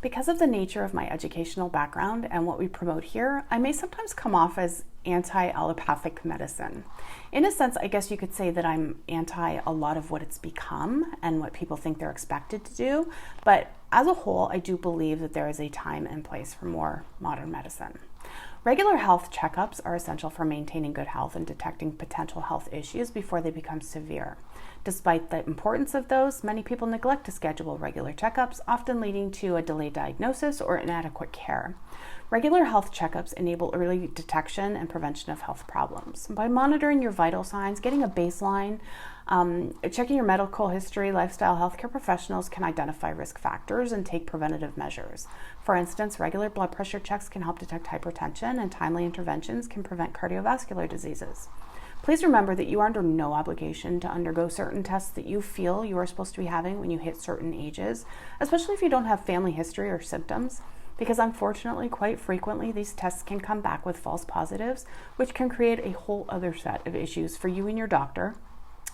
Because of the nature of my educational background and what we promote here, I may sometimes come off as anti-allopathic medicine. In a sense, I guess you could say that I'm anti a lot of what it's become and what people think they're expected to do, but as a whole, I do believe that there is a time and place for more modern medicine. Regular health checkups are essential for maintaining good health and detecting potential health issues before they become severe. Despite the importance of those, many people neglect to schedule regular checkups, often leading to a delayed diagnosis or inadequate care. Regular health checkups enable early detection and prevention of health problems. By monitoring your vital signs, getting a baseline, checking your medical history, lifestyle, healthcare professionals can identify risk factors and take preventative measures. For instance, regular blood pressure checks can help detect hypertension, and timely interventions can prevent cardiovascular diseases. Please remember that you are under no obligation to undergo certain tests that you feel you are supposed to be having when you hit certain ages, especially if you don't have family history or symptoms, because unfortunately, quite frequently, these tests can come back with false positives, which can create a whole other set of issues for you and your doctor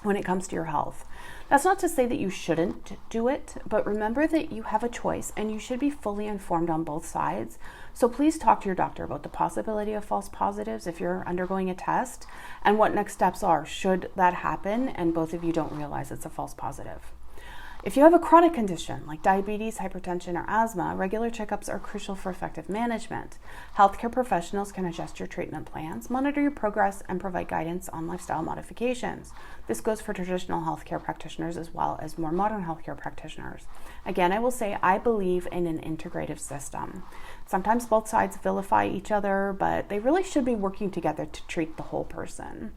when it comes to your health. That's not to say that you shouldn't do it, but remember that you have a choice and you should be fully informed on both sides. So please talk to your doctor about the possibility of false positives if you're undergoing a test and what next steps are should that happen and both of you don't realize it's a false positive. If you have a chronic condition like diabetes, hypertension, or asthma, regular checkups are crucial for effective management. Healthcare professionals can adjust your treatment plans, monitor your progress, and provide guidance on lifestyle modifications. This goes for traditional healthcare practitioners as well as more modern healthcare practitioners. Again, I will say I believe in an integrative system. Sometimes both sides vilify each other, but they really should be working together to treat the whole person.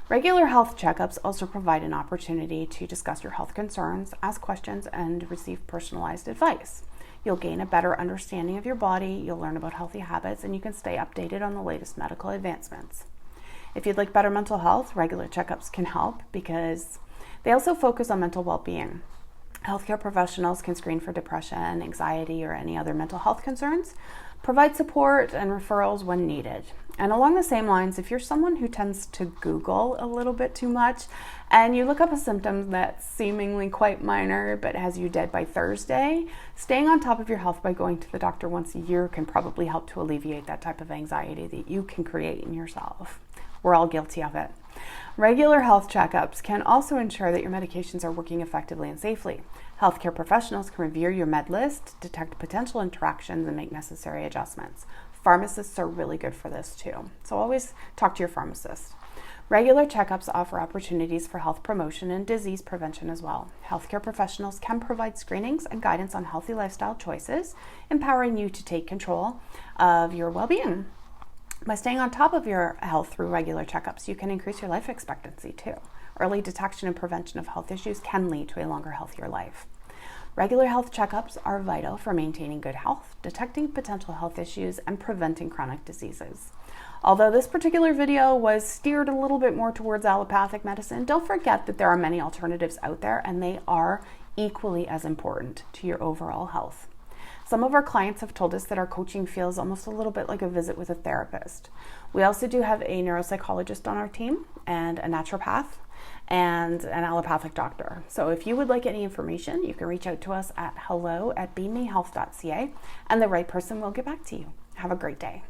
Regular health checkups also provide an opportunity to discuss your health concerns, ask questions, and receive personalized advice. You'll gain a better understanding of your body, you'll learn about healthy habits, and you can stay updated on the latest medical advancements. If you'd like better mental health, regular checkups can help because they also focus on mental well-being. Healthcare professionals can screen for depression, anxiety, or any other mental health concerns, provide support and referrals when needed. And along the same lines, if you're someone who tends to Google a little bit too much and you look up a symptom that's seemingly quite minor but has you dead by Thursday, staying on top of your health by going to the doctor once a year can probably help to alleviate that type of anxiety that you can create in yourself. We're all guilty of it. Regular health checkups can also ensure that your medications are working effectively and safely. Healthcare professionals can review your med list, detect potential interactions, and make necessary adjustments. Pharmacists are really good for this too, so always talk to your pharmacist. Regular checkups offer opportunities for health promotion and disease prevention as well. Healthcare professionals can provide screenings and guidance on healthy lifestyle choices, empowering you to take control of your well-being. By staying on top of your health through regular checkups, you can increase your life expectancy too. Early detection and prevention of health issues can lead to a longer, healthier life. Regular health checkups are vital for maintaining good health, detecting potential health issues, and preventing chronic diseases. Although this particular video was steered a little bit more towards allopathic medicine, don't forget that there are many alternatives out there and they are equally as important to your overall health. Some of our clients have told us that our coaching feels almost a little bit like a visit with a therapist. We also do have a neuropsychologist on our team and a naturopath and an allopathic doctor. So if you would like any information, you can reach out to us at hello@bemehealth.ca and the right person will get back to you. Have a great day.